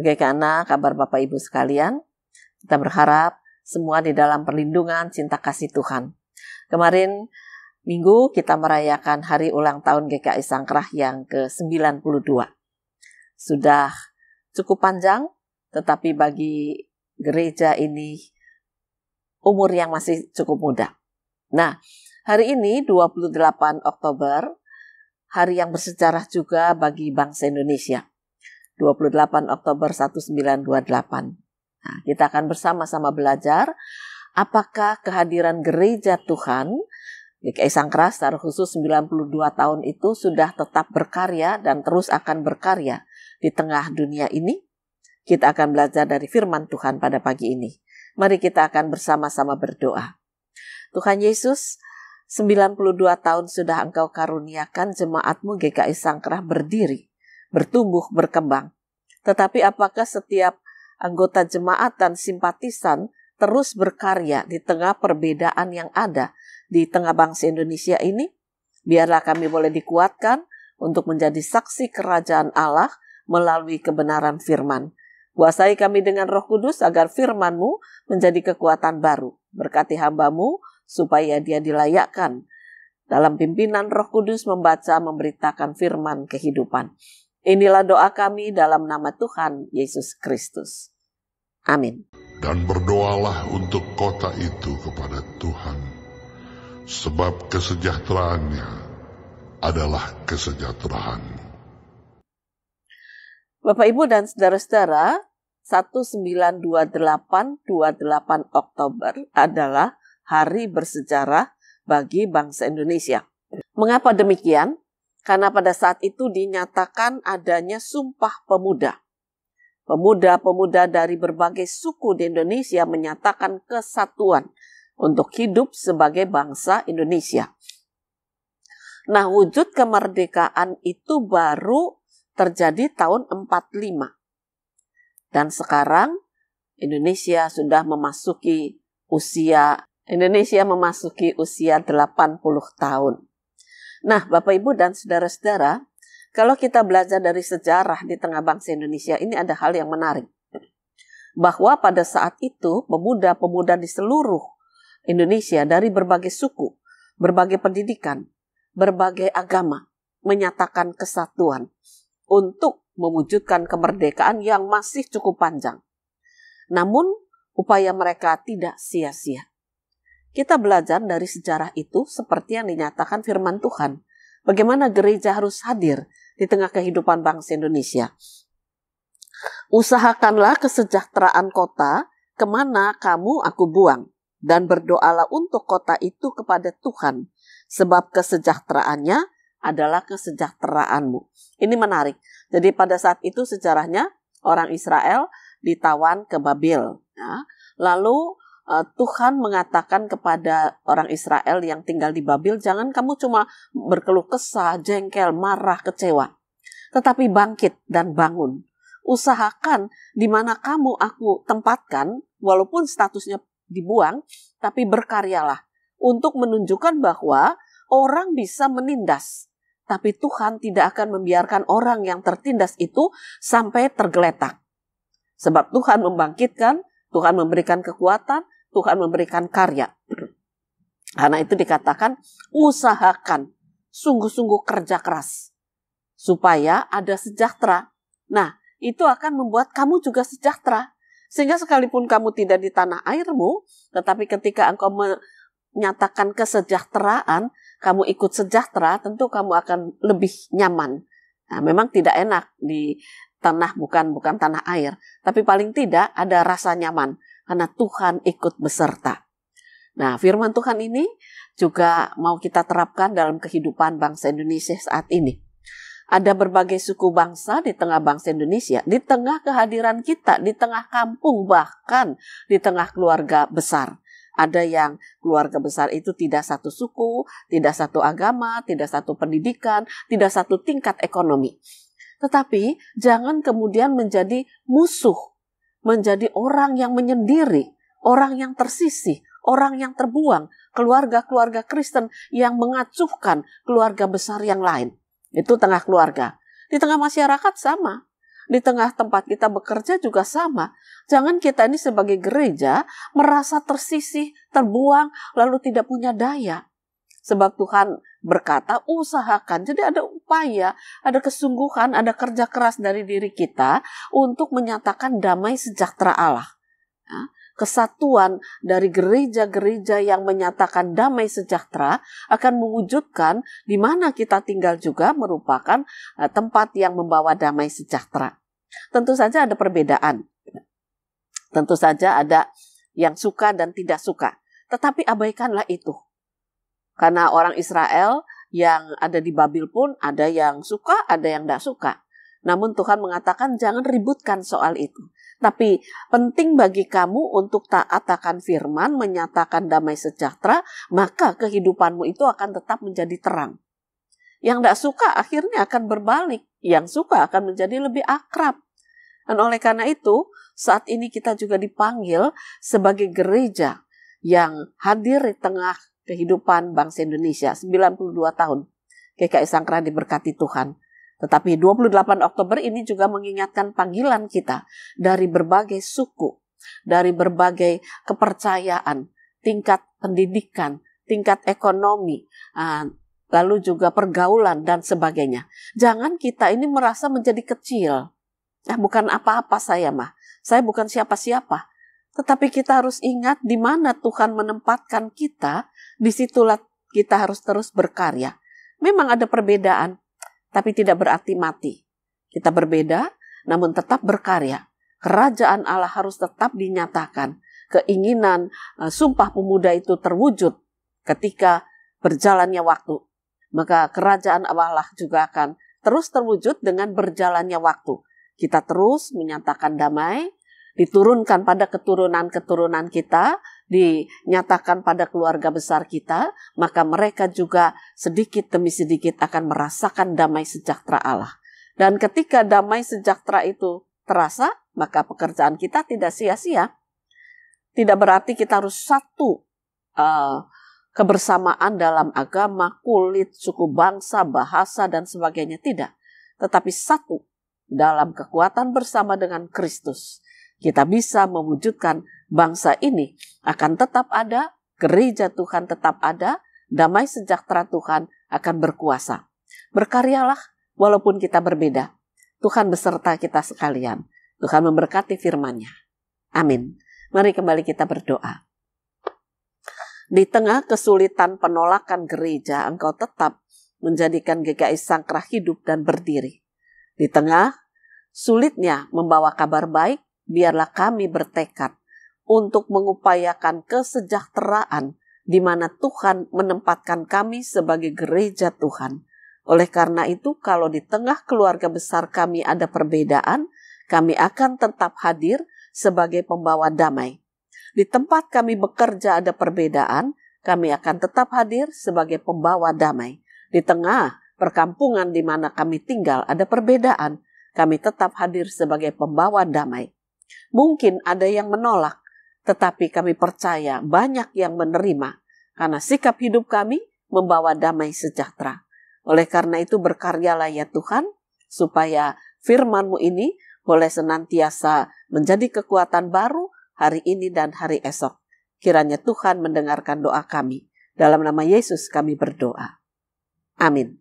Bagaimana kabar Bapak Ibu sekalian? Kita berharap semua di dalam perlindungan cinta kasih Tuhan. Kemarin Minggu kita merayakan hari ulang tahun GKI Sangkrah yang ke-92. Sudah cukup panjang, tetapi bagi gereja ini umur yang masih cukup muda. Nah, hari ini 28 Oktober, hari yang bersejarah juga bagi bangsa Indonesia. 28 Oktober 1928. Nah, kita akan bersama-sama belajar apakah kehadiran gereja Tuhan GKI Sangkrah secara khusus 92 tahun itu sudah tetap berkarya dan terus akan berkarya di tengah dunia ini. Kita akan belajar dari firman Tuhan pada pagi ini. Mari kita akan bersama-sama berdoa. Tuhan Yesus, 92 tahun sudah Engkau karuniakan jemaat-Mu GKI Sangkrah berdiri, bertumbuh, berkembang. Tetapi apakah setiap anggota jemaat dan simpatisan terus berkarya di tengah perbedaan yang ada di tengah bangsa Indonesia ini? Biarlah kami boleh dikuatkan untuk menjadi saksi kerajaan Allah melalui kebenaran firman. Kuasai kami dengan Roh Kudus agar firman-Mu menjadi kekuatan baru. Berkati hamba-Mu supaya dia dilayakkan dalam pimpinan Roh Kudus membaca, memberitakan firman kehidupan. Inilah doa kami dalam nama Tuhan Yesus Kristus. Amin. Dan berdoalah untuk kota itu kepada Tuhan, sebab kesejahteraannya adalah kesejahteraan. Bapak Ibu dan saudara-saudara, 1928 Oktober adalah hari bersejarah bagi bangsa Indonesia. Mengapa demikian? Karena pada saat itu dinyatakan adanya Sumpah Pemuda. Pemuda-pemuda dari berbagai suku di Indonesia menyatakan kesatuan untuk hidup sebagai bangsa Indonesia. Nah, wujud kemerdekaan itu baru terjadi tahun 45. Dan sekarang Indonesia memasuki usia 80 tahun. Nah, Bapak Ibu dan saudara-saudara, kalau kita belajar dari sejarah di tengah bangsa Indonesia, ini ada hal yang menarik. Bahwa pada saat itu, pemuda-pemuda di seluruh Indonesia dari berbagai suku, berbagai pendidikan, berbagai agama, menyatakan kesatuan untuk mewujudkan kemerdekaan yang masih cukup panjang. Namun, upaya mereka tidak sia-sia. Kita belajar dari sejarah itu seperti yang dinyatakan firman Tuhan. Bagaimana gereja harus hadir di tengah kehidupan bangsa Indonesia. Usahakanlah kesejahteraan kota kemana kamu aku buang. Dan berdoalah untuk kota itu kepada Tuhan. Sebab kesejahteraannya adalah kesejahteraanmu. Ini menarik. Jadi pada saat itu sejarahnya orang Israel ditawan ke Babel. Ya. Lalu Tuhan mengatakan kepada orang Israel yang tinggal di Babel, jangan kamu cuma berkeluh kesah, jengkel, marah, kecewa. Tetapi bangkit dan bangun. Usahakan di mana kamu aku tempatkan, walaupun statusnya dibuang, tapi berkaryalah untuk menunjukkan bahwa orang bisa menindas. Tapi Tuhan tidak akan membiarkan orang yang tertindas itu sampai tergeletak. Sebab Tuhan membangkitkan, Tuhan memberikan kekuatan, Tuhan memberikan karya. Karena itu dikatakan usahakan, sungguh-sungguh kerja keras supaya ada sejahtera. Nah, itu akan membuat kamu juga sejahtera. Sehingga sekalipun kamu tidak di tanah airmu, tetapi ketika engkau menyatakan kesejahteraan, kamu ikut sejahtera, tentu kamu akan lebih nyaman. Nah, memang tidak enak di tanah bukan tanah air, tapi paling tidak ada rasa nyaman karena Tuhan ikut beserta. Nah, firman Tuhan ini juga mau kita terapkan dalam kehidupan bangsa Indonesia saat ini. Ada berbagai suku bangsa di tengah bangsa Indonesia, di tengah kehadiran kita, di tengah kampung, bahkan di tengah keluarga besar. Ada yang keluarga besar itu tidak satu suku, tidak satu agama, tidak satu pendidikan, tidak satu tingkat ekonomi. Tetapi jangan kemudian menjadi musuh, menjadi orang yang menyendiri, orang yang tersisih, orang yang terbuang, keluarga-keluarga Kristen yang mengacuhkan keluarga besar yang lain. Itu tengah keluarga. Di tengah masyarakat sama. Di tengah tempat kita bekerja juga sama. Jangan kita ini sebagai gereja merasa tersisih, terbuang, lalu tidak punya daya. Sebab Tuhan berkata, usahakan. Jadi ada upaya, ada kesungguhan, ada kerja keras dari diri kita untuk menyatakan damai sejahtera Allah. Ya, kesatuan dari gereja-gereja yang menyatakan damai sejahtera akan mewujudkan di mana kita tinggal juga merupakan tempat yang membawa damai sejahtera. Tentu saja ada perbedaan. Tentu saja ada yang suka dan tidak suka. Tetapi abaikanlah itu. Karena orang Israel yang ada di Babil pun ada yang suka, ada yang tidak suka. Namun Tuhan mengatakan jangan ributkan soal itu. Tapi penting bagi kamu untuk taat akan firman, menyatakan damai sejahtera, maka kehidupanmu itu akan tetap menjadi terang. Yang tidak suka akhirnya akan berbalik. Yang suka akan menjadi lebih akrab. Dan oleh karena itu, saat ini kita juga dipanggil sebagai gereja yang hadir di tengah kehidupan bangsa Indonesia. 92 tahun GKI Sangkra diberkati Tuhan. Tetapi 28 Oktober ini juga mengingatkan panggilan kita dari berbagai suku, dari berbagai kepercayaan, tingkat pendidikan, tingkat ekonomi, lalu juga pergaulan dan sebagainya. Jangan kita ini merasa menjadi kecil. Bukan apa-apa saya mah. Saya bukan siapa-siapa. Tetapi kita harus ingat di mana Tuhan menempatkan kita, disitulah kita harus terus berkarya. Memang ada perbedaan, tapi tidak berarti mati. Kita berbeda, namun tetap berkarya. Kerajaan Allah harus tetap dinyatakan. Keinginan Sumpah Pemuda itu terwujud ketika berjalannya waktu. Maka kerajaan Allah juga akan terus terwujud dengan berjalannya waktu. Kita terus menyatakan damai, diturunkan pada keturunan-keturunan kita, dinyatakan pada keluarga besar kita, maka mereka juga sedikit demi sedikit akan merasakan damai sejahtera Allah. Dan ketika damai sejahtera itu terasa, maka pekerjaan kita tidak sia-sia. Tidak berarti kita harus satu kebersamaan dalam agama, kulit, suku bangsa, bahasa, dan sebagainya. Tidak. Tetapi satu dalam kekuatan bersama dengan Kristus. Kita bisa mewujudkan bangsa ini akan tetap ada, gereja Tuhan tetap ada, damai sejahtera Tuhan akan berkuasa. Berkaryalah walaupun kita berbeda. Tuhan beserta kita sekalian. Tuhan memberkati firman-Nya. Amin. Mari kembali kita berdoa. Di tengah kesulitan penolakan gereja, Engkau tetap menjadikan GKI Sangkra hidup dan berdiri. Di tengah sulitnya membawa kabar baik, biarlah kami bertekad untuk mengupayakan kesejahteraan di mana Tuhan menempatkan kami sebagai gereja Tuhan. Oleh karena itu, kalau di tengah keluarga besar kami ada perbedaan, kami akan tetap hadir sebagai pembawa damai. Di tempat kami bekerja ada perbedaan, kami akan tetap hadir sebagai pembawa damai. Di tengah perkampungan di mana kami tinggal ada perbedaan, kami tetap hadir sebagai pembawa damai. Mungkin ada yang menolak, tetapi kami percaya banyak yang menerima, karena sikap hidup kami membawa damai sejahtera. Oleh karena itu berkaryalah ya Tuhan, supaya firman-Mu ini boleh senantiasa menjadi kekuatan baru, hari ini dan hari esok. Kiranya Tuhan mendengarkan doa kami. Dalam nama Yesus kami berdoa. Amin.